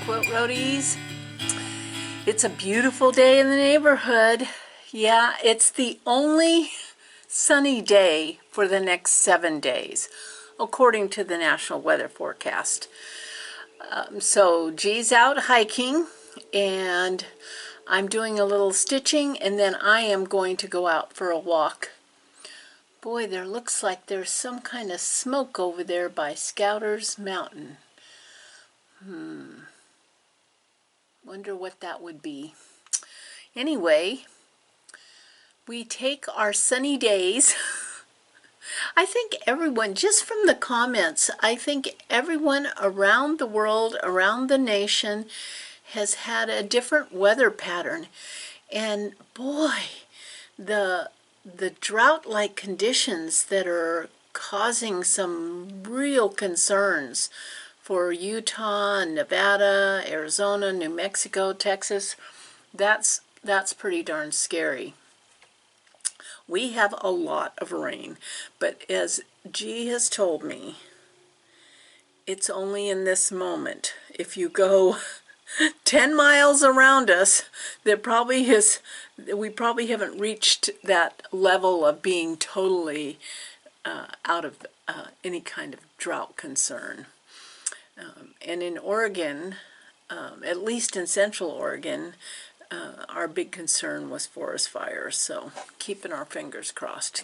Quilt Roadies. It's a beautiful day in the neighborhood. Yeah, it's the only sunny day for the next 7 days, according to the National Weather Forecast. So G's out hiking, and I'm doing a little stitching, and then I am going to go out for a walk. Boy, there looks like there's some kind of smoke over there by Scouter's Mountain. Wonder what that would be. Anyway, we take our sunny days. I think everyone, just from the comments, I think everyone around the world, around the nation, has had a different weather pattern. And boy, the drought-like conditions that are causing some real concerns for Utah, Nevada, Arizona, New Mexico, Texas, that's pretty darn scary. We have a lot of rain, but as G has told me, it's only in this moment. If you go 10 miles around us, we probably haven't reached that level of being totally out of any kind of drought concern. And in Oregon, at least in Central Oregon, our big concern was forest fires. So keeping our fingers crossed,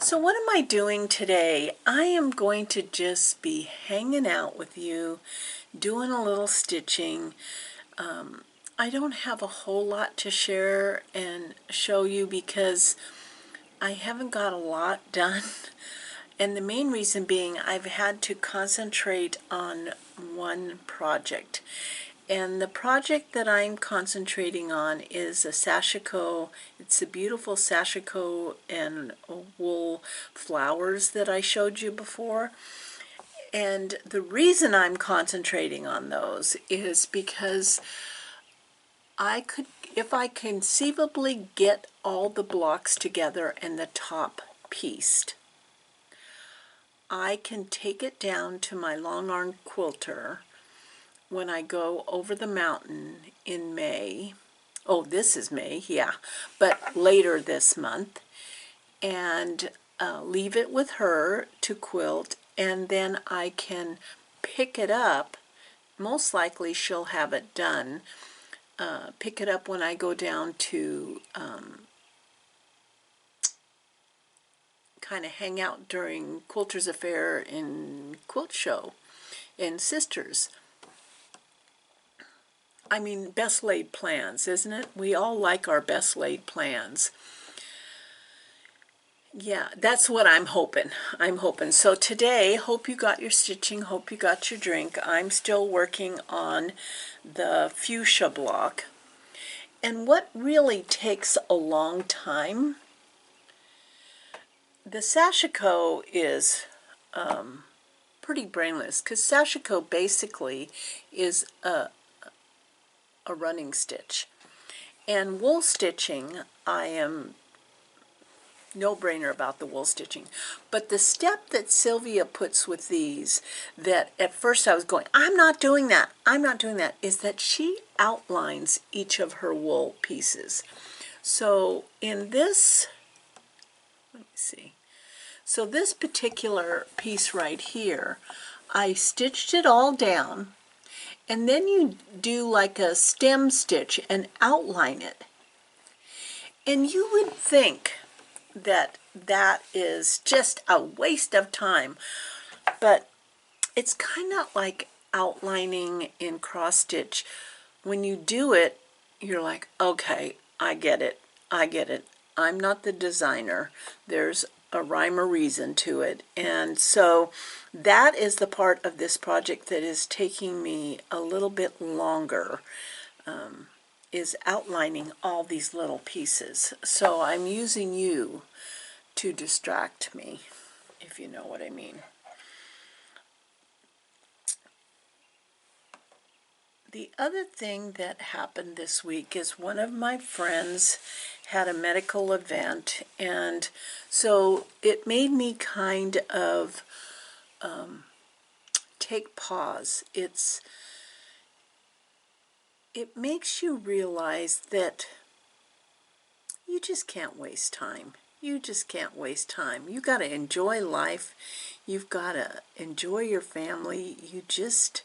So what am I doing today? I am going to just be hanging out with you, doing a little stitching. I don't have a whole lot to share and show you because I haven't got a lot done. And the main reason being I've had to concentrate on one project. And the project that I'm concentrating on is a Sashiko. It's a beautiful Sashiko and wool flowers that I showed you before. And the reason I'm concentrating on those is because if I conceivably get all the blocks together and the top pieced, I can take it down to my long arm quilter when I go over the mountain in May. Oh, this is May, yeah, but later this month, and leave it with her to quilt, and then I can pick it up. Most likely she'll have it done. Pick it up when I go down to kind of hang out during Quilters Affair in Quilt Show and Sisters. I mean, best laid plans, isn't it? We all like our best laid plans. Yeah, that's what I'm hoping. So today, hope you got your stitching, hope you got your drink. I'm still working on the fuchsia block. And what really takes a long time, the Sashiko is pretty brainless, because Sashiko basically is a running stitch. And wool stitching, I am no-brainer about the wool stitching. But the step that Sylvia puts with these, that at first I was going, I'm not doing that, is that she outlines each of her wool pieces. So in this, let me see. So this particular piece right here, I stitched it all down, and then you do like a stem stitch and outline it. And you would think that that is just a waste of time, but it's kind of like outlining in cross stitch. When you do it, you're like, okay, I get it. I'm not the designer. There's a rhyme or reason to it. And so that is the part of this project that is taking me a little bit longer, is outlining all these little pieces. So I'm using you to distract me, if you know what I mean. The other thing that happened this week is one of my friends had a medical event, and so it made me kind of take pause. It makes you realize that you just can't waste time. You just can't waste time. You got to enjoy life. You've got to enjoy your family. You just,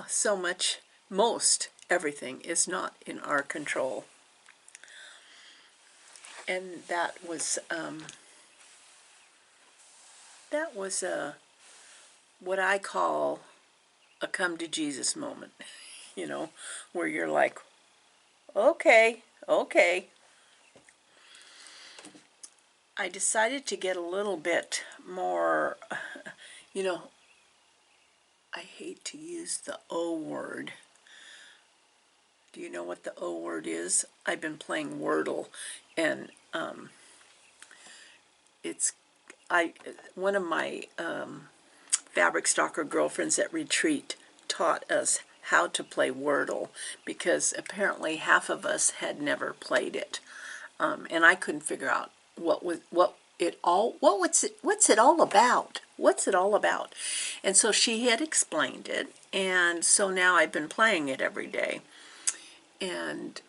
so much, most everything is not in our control. And that was what I call a come to Jesus moment, you know, where you're like, okay. I decided to get a little bit more, you know, I hate to use the O word. Do you know what the O word is? I've been playing Wordle, and one of my fabric stalker girlfriends at retreat taught us how to play Wordle, because apparently half of us had never played it, and I couldn't figure out what's it all about? What's it all about? And so she had explained it, and so now I've been playing it every day, and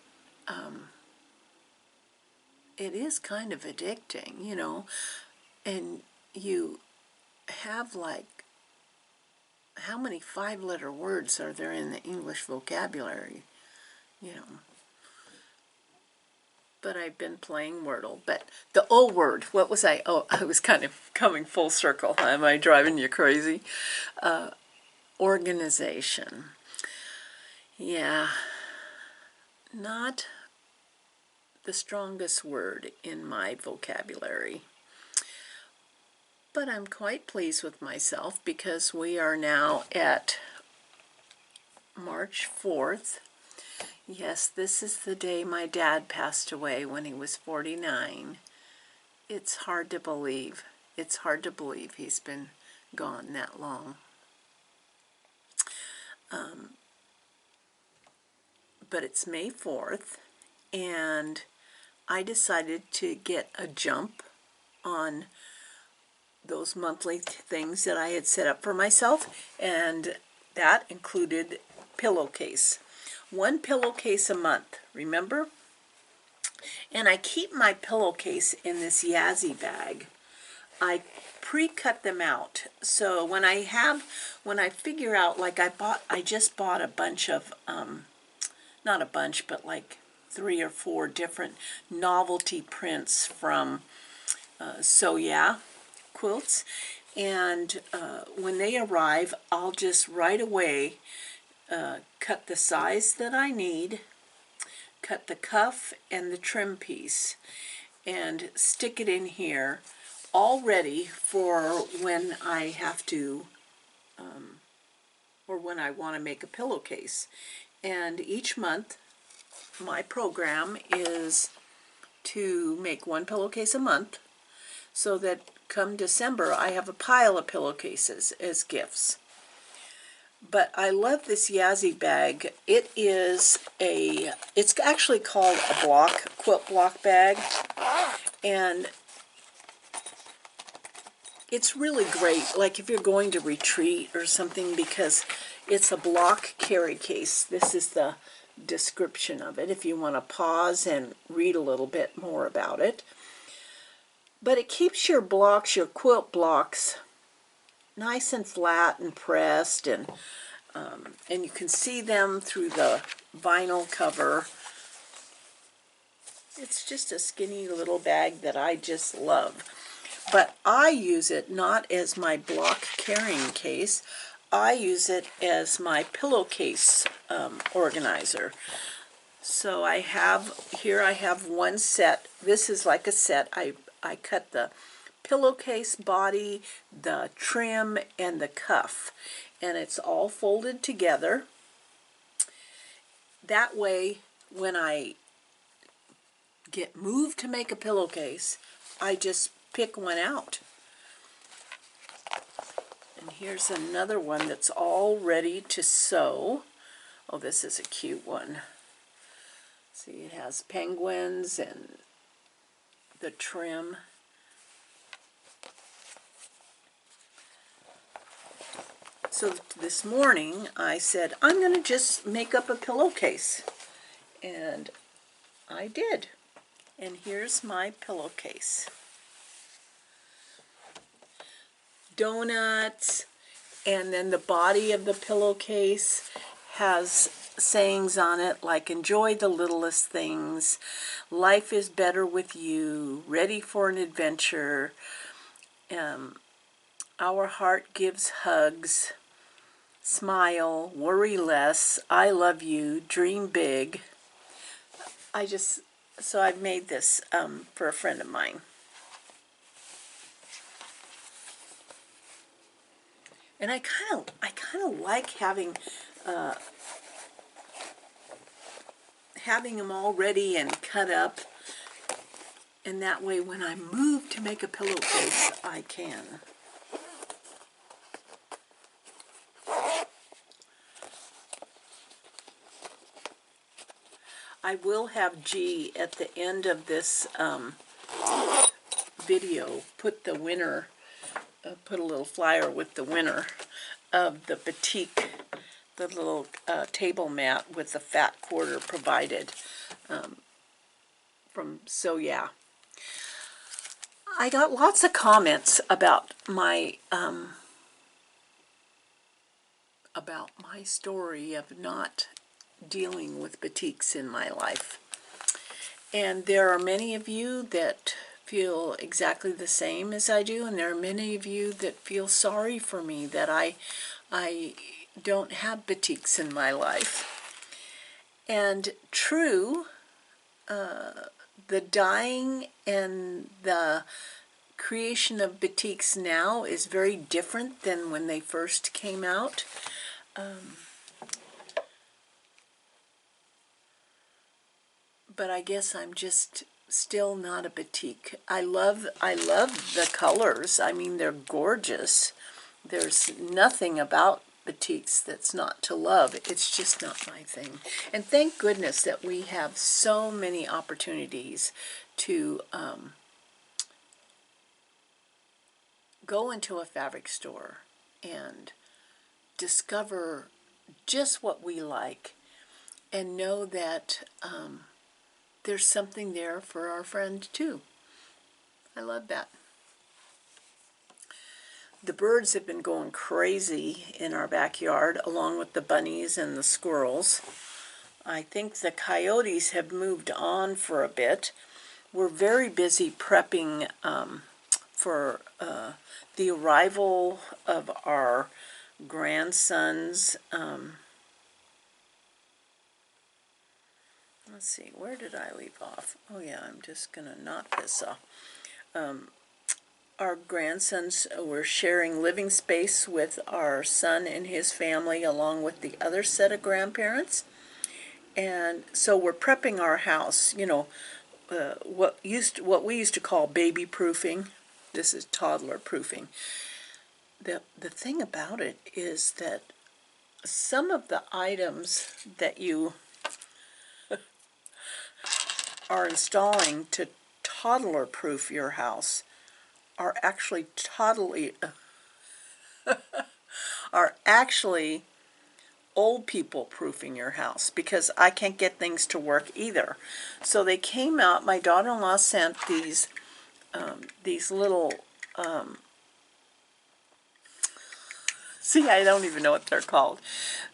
it is kind of addicting, you know, and you have like, how many 5-letter words are there in the English vocabulary, you know? But I've been playing Wordle. But the O word, what was I? Oh, I was kind of coming full circle. Am I driving you crazy? Organization. Yeah, not the strongest word in my vocabulary. But I'm quite pleased with myself, because we are now at March 4th. Yes, this is the day my dad passed away when he was 49. It's hard to believe. It's hard to believe he's been gone that long. But it's May 4th, and I decided to get a jump on those monthly things that I had set up for myself, and that included pillowcase. 1 pillowcase a month, remember? And I keep my pillowcase in this Yazzie bag. I pre-cut them out. So when I figure out, like I just bought a bunch of, not a bunch, but like 3 or 4 different novelty prints from So Yeah quilts. And when they arrive, I'll just right away cut the size that I need, cut the cuff and the trim piece, and stick it in here, all ready for when I have to, or when I want to make a pillowcase. And each month, my program is to make 1 pillowcase a month, so that come December, I have a pile of pillowcases as gifts. But I love this Yazzie bag. It's actually called a quilt block bag, and it's really great, like if you're going to retreat or something, because it's a block carry case. This is the description of it if you want to pause and read a little bit more about it. But it keeps your quilt blocks, nice and flat and pressed, and you can see them through the vinyl cover. It's just a skinny little bag that I just love. But I use it not as my block carrying case. I use it as my pillowcase organizer. So I have 1 set. This is like a set. I cut the pillowcase body, the trim, and the cuff, and it's all folded together. That way, when I get moved to make a pillowcase, I just pick one out. And here's another one that's all ready to sew. Oh, this is a cute one. See, it has penguins and the trim. So this morning I said, I'm going to just make up a pillowcase. And I did. And here's my pillowcase. Donuts, and then the body of the pillowcase has sayings on it like enjoy the littlest things, life is better with you, ready for an adventure, our heart gives hugs, smile, worry less, I love you, dream big. So I've made this for a friend of mine. And I kind of like having them all ready and cut up, and that way when I move to make a pillowcase, I can. I will have G at the end of this video put the winner, put a little flyer with the winner of the batik, the little table mat with the fat quarter provided from So Yeah. I got lots of comments about my story of not dealing with batiks in my life. And there are many of you that feel exactly the same as I do, and there are many of you that feel sorry for me that I don't have batiks in my life. And true, the dyeing and the creation of batiks now is very different than when they first came out. But I guess I'm just still not a batik. I love the colors. I mean, they're gorgeous. There's nothing about batiks that's not to love. It's just not my thing. And thank goodness that we have so many opportunities to go into a fabric store and discover just what we like and know that there's something there for our friend too. I love that. The birds have been going crazy in our backyard, along with the bunnies and the squirrels. I think the coyotes have moved on for a bit. We're very busy prepping for the arrival of our grandsons. Let's see, where did I leave off? Oh yeah, I'm just going to knock this off. Our grandsons were sharing living space with our son and his family, along with the other set of grandparents. And so we're prepping our house, you know, what we used to call baby proofing. This is toddler proofing. The thing about it is that some of the items that you are installing to toddler proof your house are actually old people proofing your house, because I can't get things to work either. So they came out, my daughter-in-law sent these little, see, I don't even know what they're called.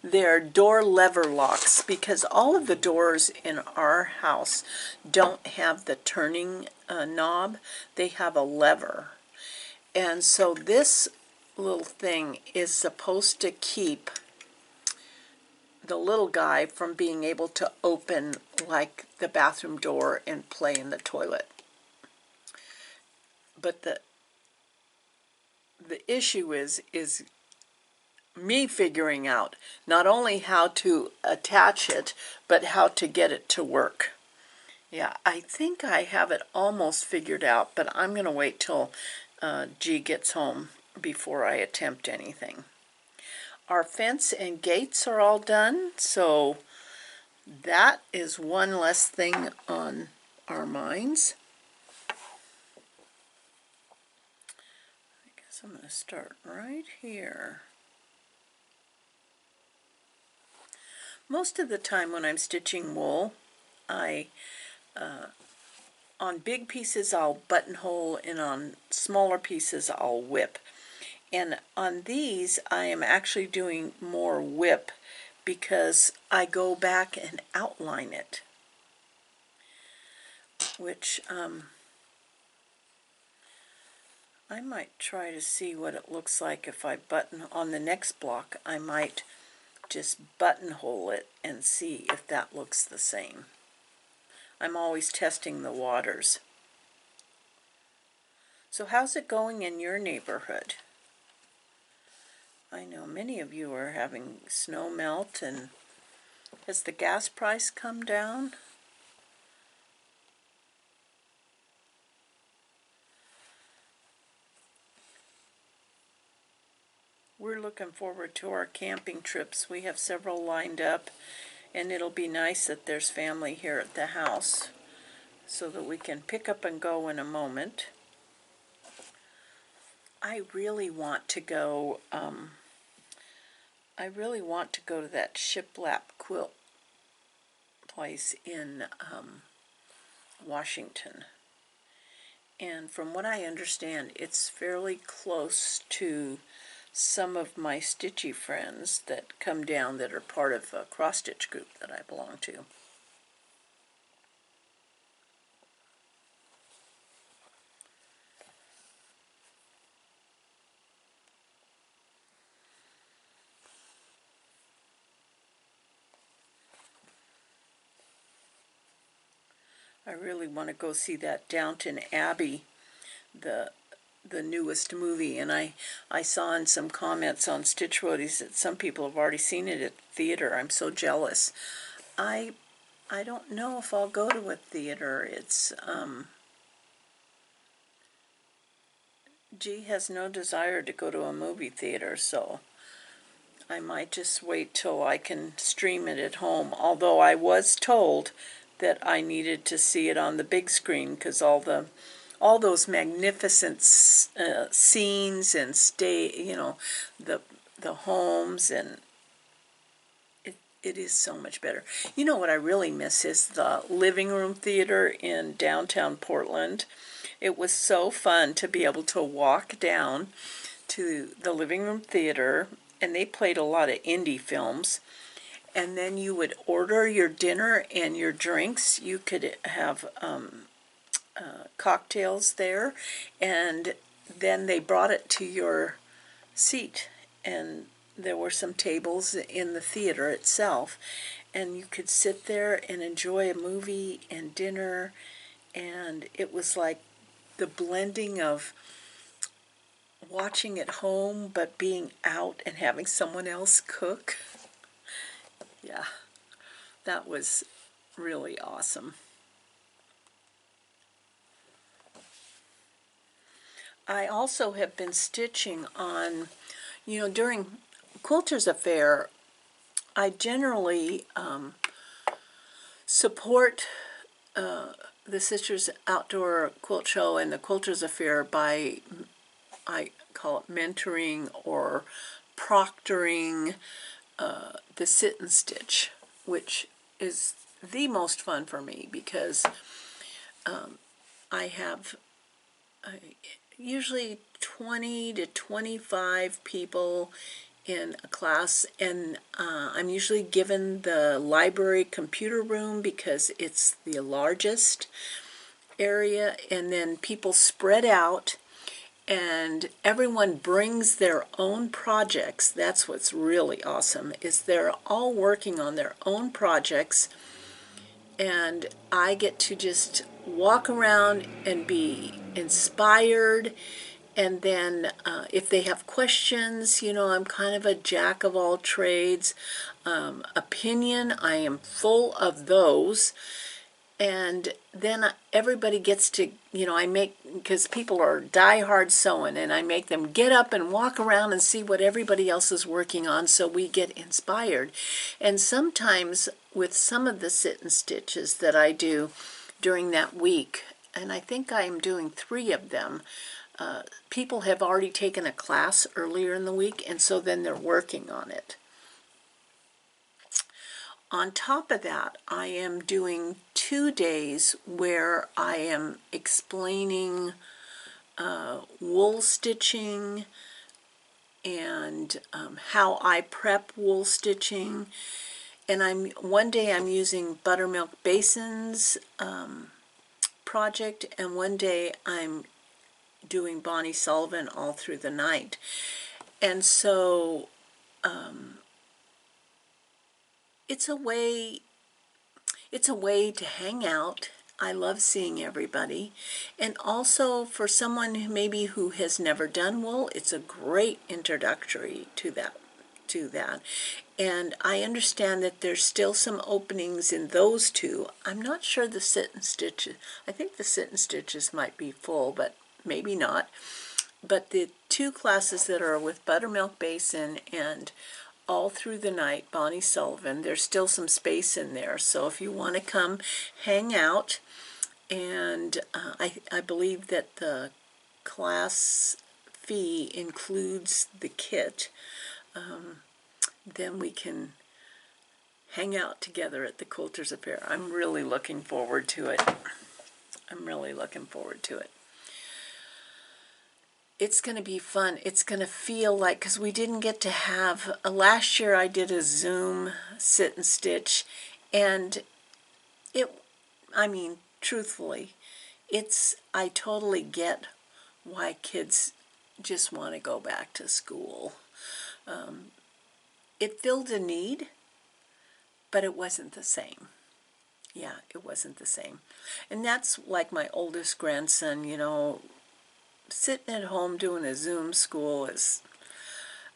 They're door lever locks, because all of the doors in our house don't have the turning knob. They have a lever. And so this little thing is supposed to keep the little guy from being able to open like the bathroom door and play in the toilet. But the issue is me figuring out not only how to attach it, but how to get it to work. Yeah, I think I have it almost figured out, but I'm going to wait till G gets home before I attempt anything. Our fence and gates are all done, so that is one less thing on our minds. I guess I'm going to start right here. Most of the time when I'm stitching wool, I on big pieces I'll buttonhole, and on smaller pieces I'll whip. And on these I am actually doing more whip because I go back and outline it, which I might try to see what it looks like if I button on the next block. I might just buttonhole it and see if that looks the same. I'm always testing the waters. So how's it going in your neighborhood? I know many of you are having snow melt, and has the gas price come down? We're looking forward to our camping trips. We have several lined up, and it'll be nice that there's family here at the house so that we can pick up and go in a moment. I really want to go to that shiplap quilt place in Washington. And from what I understand, it's fairly close to some of my stitchy friends that come down that are part of a cross-stitch group that I belong to. I really want to go see that Downton Abbey, the newest movie, and I saw in some comments on Stitch Roadies that some people have already seen it at the theater. I'm so jealous. I don't know if I'll go to a theater. It's G has no desire to go to a movie theater, so I might just wait till I can stream it at home, although I was told that I needed to see it on the big screen because all those magnificent scenes and the homes, and it is so much better. You know what I really miss is the living room theater in downtown Portland. It was so fun to be able to walk down to the living room theater, and they played a lot of indie films, and then you would order your dinner and your drinks. You could have cocktails there, and then they brought it to your seat, and there were some tables in the theater itself, and you could sit there and enjoy a movie and dinner, and it was like the blending of watching at home but being out and having someone else cook. Yeah, that was really awesome. I also have been stitching on, during Quilters Affair, I generally support the Sisters Outdoor Quilt Show and the Quilters Affair by, I call it mentoring or proctoring the sit and stitch, which is the most fun for me because I have usually 20 to 25 people in a class, and I'm usually given the library computer room because it's the largest area, and then people spread out and everyone brings their own projects. That's what's really awesome, is they're all working on their own projects, and I get to just walk around and be inspired. And then if they have questions, I'm kind of a jack of all trades. Opinion, I am full of those. And then everybody gets to, I make, because people are die-hard sewing, and I make them get up and walk around and see what everybody else is working on, so we get inspired. And sometimes with some of the sit and stitches that I do during that week, and I think I am doing 3 of them, people have already taken a class earlier in the week, and so then they're working on it. on top of that, I am doing 2 days where I am explaining wool stitching and how I prep wool stitching. And one day I'm using Buttermilk Basins project, and one day I'm doing Bonnie Sullivan all through the night. And so it's a way to hang out. I love seeing everybody. And also for someone who has never done wool, it's a great introductory to that. And I understand that there's still some openings in those two. I'm not sure the sit and stitches. I think the sit and stitches might be full, but maybe not. But the 2 classes that are with Buttermilk Basin and all through the night, Bonnie Sullivan, there's still some space in there. So if you want to come hang out, and I believe that the class fee includes the kit, then we can hang out together at the Quilters Affair. I'm really looking forward to it. It's going to be fun. It's going to feel like, because we didn't get to have, last year I did a Zoom sit and stitch, and truthfully, I totally get why kids just want to go back to school. It filled a need, but it wasn't the same. Yeah, it wasn't the same. And that's like my oldest grandson, sitting at home doing a Zoom school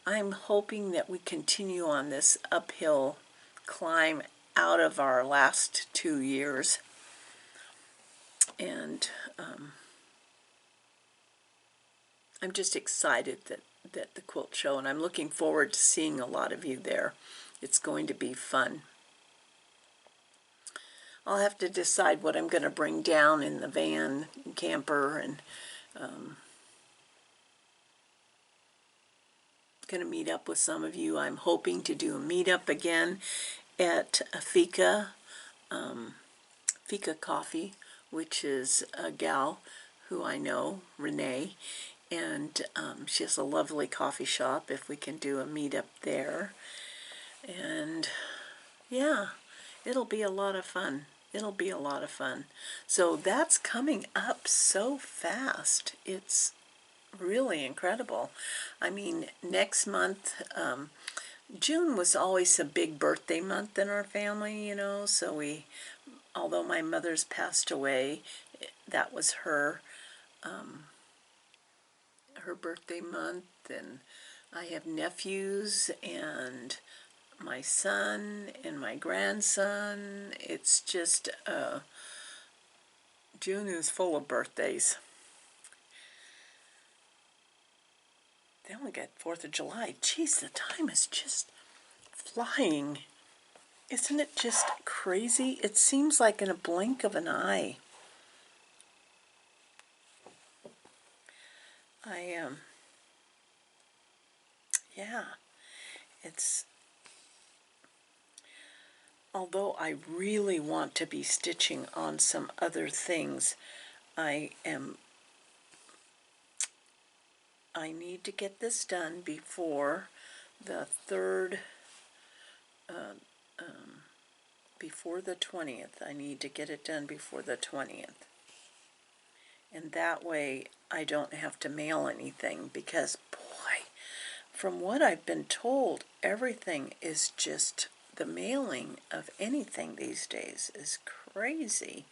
I'm hoping that we continue on this uphill climb out of our last 2 years. And I'm just excited that the quilt show, and I'm looking forward to seeing a lot of you there. It's going to be fun. I'll have to decide what I'm going to bring down in the van and camper, and going to meet up with some of you. I'm hoping to do a meetup again at Fika Coffee, which is a gal who I know, Renee, and she has a lovely coffee shop. If we can do a meetup there, and yeah, it'll be a lot of fun. So that's coming up so fast. It's really incredible. I mean, next month, June was always a big birthday month in our family, so although my mother's passed away, that was her birthday month, and I have nephews and my son and my grandson. It's just, June is full of birthdays. Then we got 4th of July. Geez, the time is just flying. Isn't it just crazy? It seems like in a blink of an eye. Yeah, although I really want to be stitching on some other things, I need to get this done before the 3rd, before the 20th. I need to get it done before the 20th. And that way I don't have to mail anything, because, boy, from what I've been told, everything is just, the mailing of anything these days is crazy.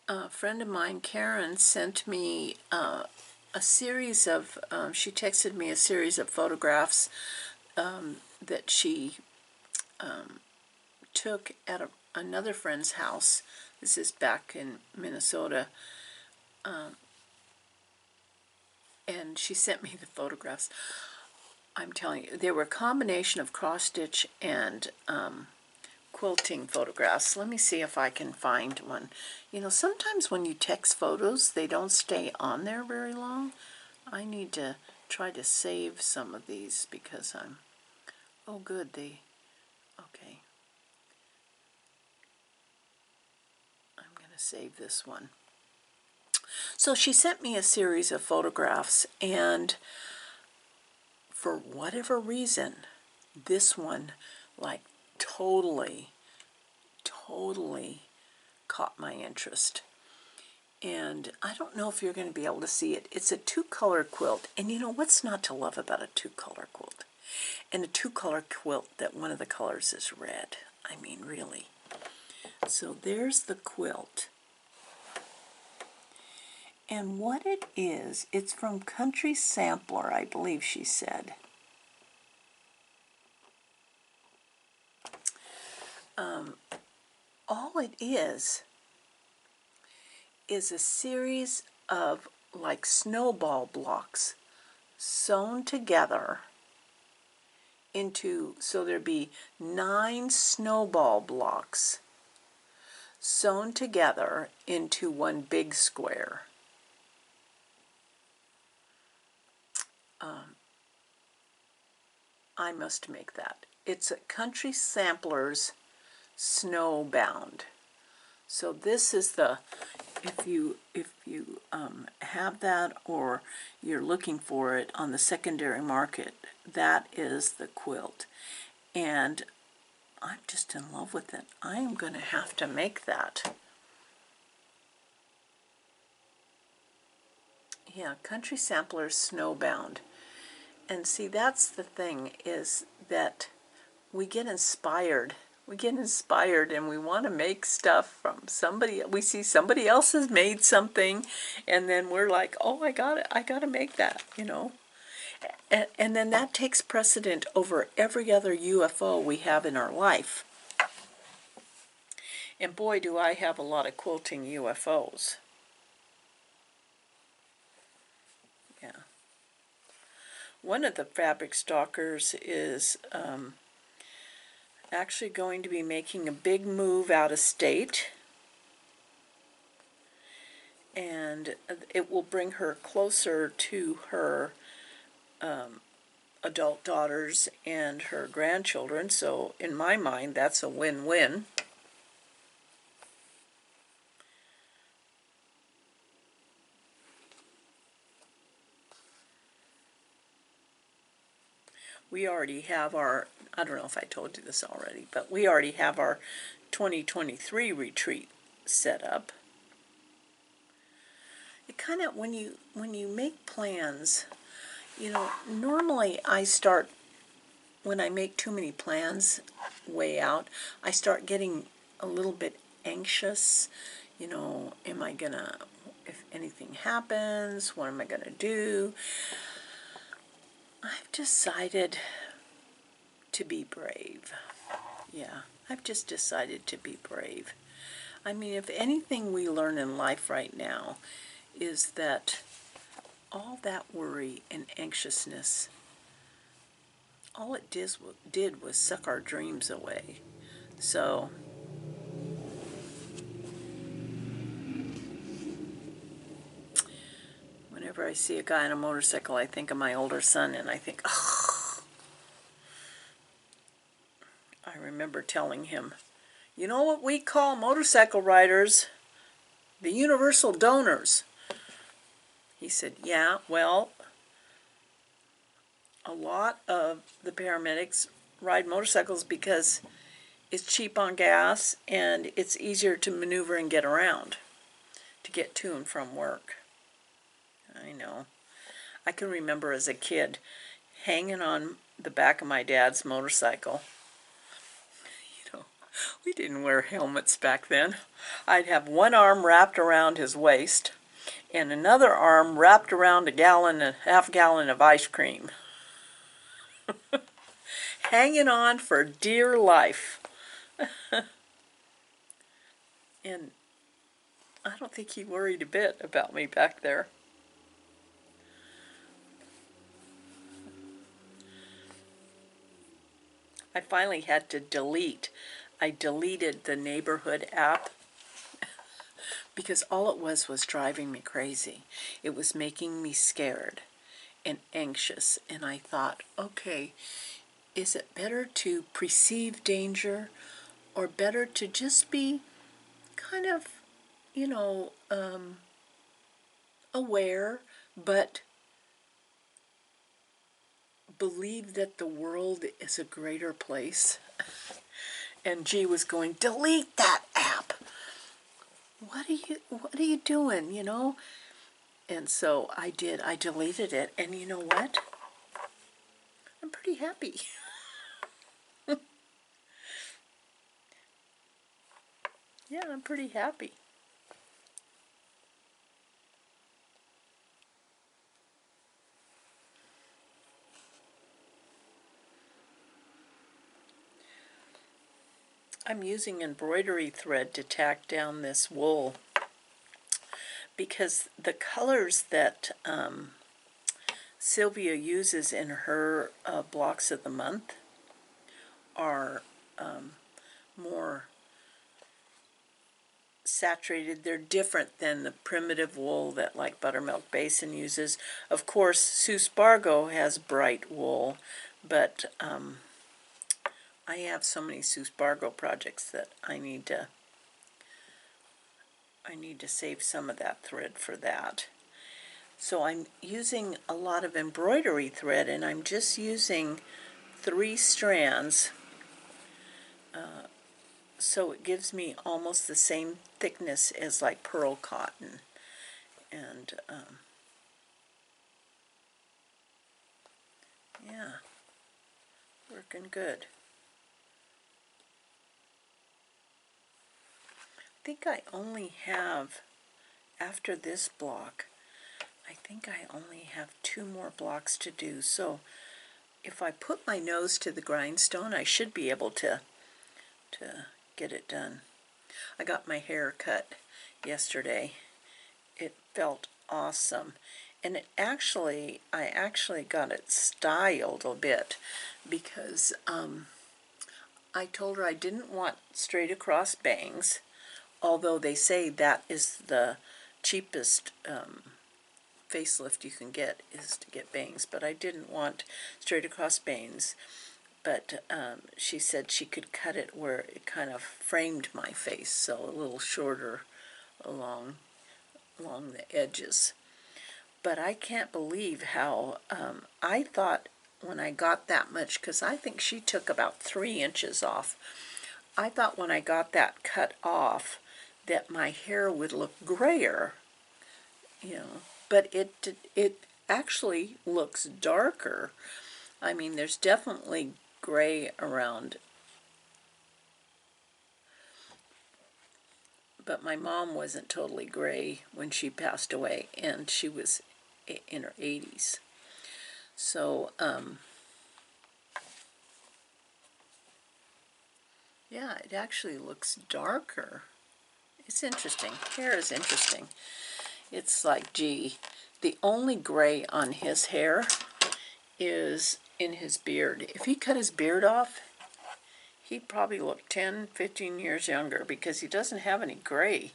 A friend of mine, Karen, sent me a series of, she texted me a series of photographs that she took at another friend's house. This is back in Minnesota. And she sent me the photographs. I'm telling you, they were a combination of cross-stitch and quilting photographs. Let me see if I can find one. You know, sometimes when you text photos, they don't stay on there very long. I need to try to save some of these because oh good, okay. I'm going to save this one. So she sent me a series of photographs, and for whatever reason, this one like totally caught my interest. And I don't know if you're going to be able to see it. It's a two-color quilt, and you know what's not to love about a two-color quilt? And a two-color quilt that one of the colors is red. I mean, really. So there's the quilt. And what it is, it's from Country Sampler, I believe she said. All it is a series of like snowball blocks sewn together into, so there'd be 9 snowball blocks sewn together into one big square. I must make that. It's a Country Sampler's Snowbound. So this is the, if you have that or you're looking for it on the secondary market, that is the quilt. And I'm just in love with it. I am going to have to make that. Yeah, Country Sampler's Snowbound. And see, that's the thing, is that we get inspired. We get inspired and we want to make stuff from somebody. We see somebody else has made something, and then we're like, oh, I gotta make that, you know. And then that takes precedent over every other UFO we have in our life. And boy, do I have a lot of quilting UFOs. Yeah. One of the fabric stalkers is actually going to be making a big move out of state, and it will bring her closer to her adult daughters and her grandchildren, so in my mind that's a win-win. We already have our, I don't know if I told you this already, but we already have our 2023 retreat set up. It kind of, when you make plans, you know, normally I start, when I make too many plans way out, I start getting a little bit anxious. You know, am I gonna, if anything happens, what am I gonna do? I've decided to be brave. Yeah, I've just decided to be brave. I mean, if anything we learn in life right now is that all that worry and anxiousness, all it did was suck our dreams away. So whenever I see a guy on a motorcycle, I think of my older son, and I think, oh. I remember telling him, you know what we call motorcycle riders? The universal donors. He said, yeah, well, a lot of the paramedics ride motorcycles because it's cheap on gas and it's easier to maneuver and get around, to get to and from work. I know. I can remember as a kid hanging on the back of my dad's motorcycle. You know, we didn't wear helmets back then. I'd have one arm wrapped around his waist and another arm wrapped around half gallon of ice cream. Hanging on for dear life. And I don't think he worried a bit about me back there. I finally had to delete. I deleted the neighborhood app because all it was driving me crazy. It was making me scared and anxious. And I thought, okay, is it better to perceive danger or better to just be kind of, you know, aware, but believe that the world is a greater place? And G was going, delete that app. What are you doing, you know? And so I did. I deleted it. And you know what? I'm pretty happy. Yeah, I'm pretty happy. I'm using embroidery thread to tack down this wool because the colors that Sylvia uses in her blocks of the month are more saturated. They're different than the primitive wool that like Buttermilk Basin uses. Of course, Sue Spargo has bright wool, but I have so many Sue Spargo projects that I need to save some of that thread for that. So I'm using a lot of embroidery thread, and I'm just using 3 strands, so it gives me almost the same thickness as like pearl cotton. And yeah, working good. I think I only have, after this block, I think I only have 2 more blocks to do. So if I put my nose to the grindstone, I should be able to get it done. I got my hair cut yesterday. It felt awesome. And I actually got it styled a bit because I told her I didn't want straight across bangs, although they say that is the cheapest facelift you can get, is to get bangs, but I didn't want straight across bangs. But she said she could cut it where it kind of framed my face, so a little shorter along the edges. But I can't believe how I thought when I got that much, because I think she took about 3 inches off. I thought when I got that cut off that my hair would look grayer, you know, but it actually looks darker. I mean, there's definitely gray around, but my mom wasn't totally gray when she passed away, and she was in her 80s. So, yeah, it actually looks darker. It's interesting. Hair is interesting. It's like, gee, the only gray on his hair is in his beard. If he cut his beard off, he'd probably look 10, 15 years younger because he doesn't have any gray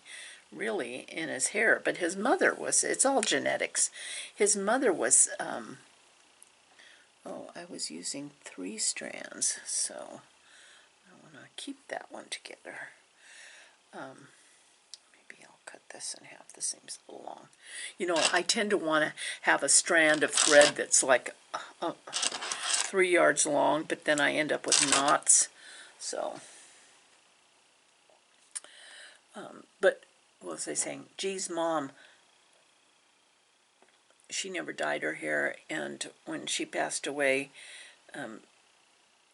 really in his hair. But his mother was, it's all genetics. His mother was, oh, I was using 3 strands, so I want to keep that one together. Maybe I'll cut this in half. This seems a little long. You know, I tend to want to have a strand of thread that's like 3 yards long, but then I end up with knots. So, but what was I saying? G's mom, she never dyed her hair, and when she passed away,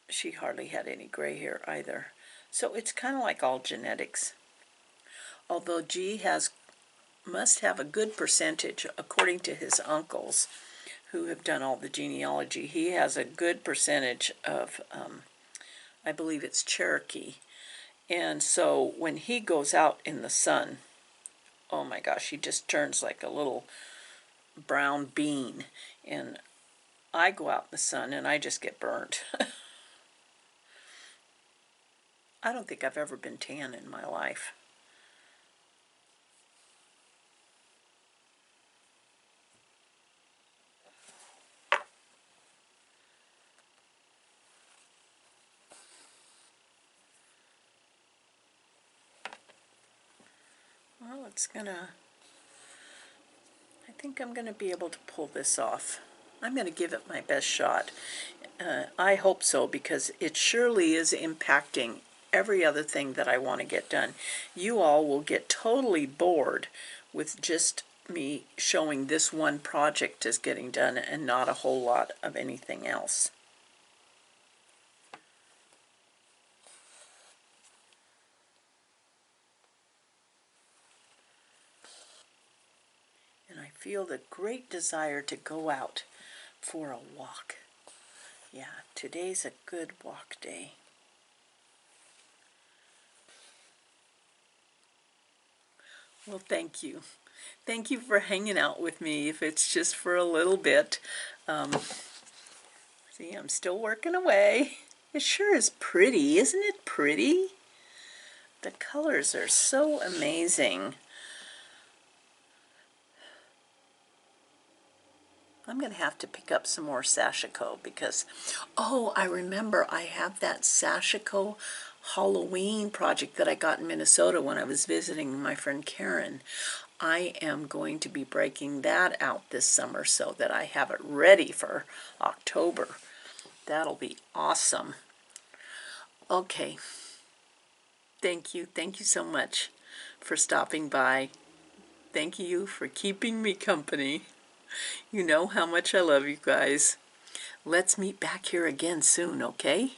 she hardly had any gray hair either. So it's kind of like all genetics. Although G must have a good percentage, according to his uncles, who have done all the genealogy. He has a good percentage of, I believe it's Cherokee. And so when he goes out in the sun, oh my gosh, he just turns like a little brown bean. And I go out in the sun and I just get burnt. I don't think I've ever been tan in my life. Well, I think I'm gonna be able to pull this off. I'm gonna give it my best shot. I hope so, because it surely is impacting every other thing that I want to get done. You all will get totally bored with just me showing this one project as getting done and not a whole lot of anything else. And I feel the great desire to go out for a walk. Yeah, today's a good walk day. Well, thank you. Thank you for hanging out with me, if it's just for a little bit. See, I'm still working away. It sure is pretty, isn't it pretty? The colors are so amazing. I'm going to have to pick up some more Sashiko because, oh, I remember I have that Sashiko Halloween project that I got in Minnesota when I was visiting my friend Karen. I am going to be breaking that out this summer so that I have it ready for October. That'll be awesome. Okay. Thank you. Thank you so much for stopping by. Thank you for keeping me company. You know how much I love you guys. Let's meet back here again soon, okay?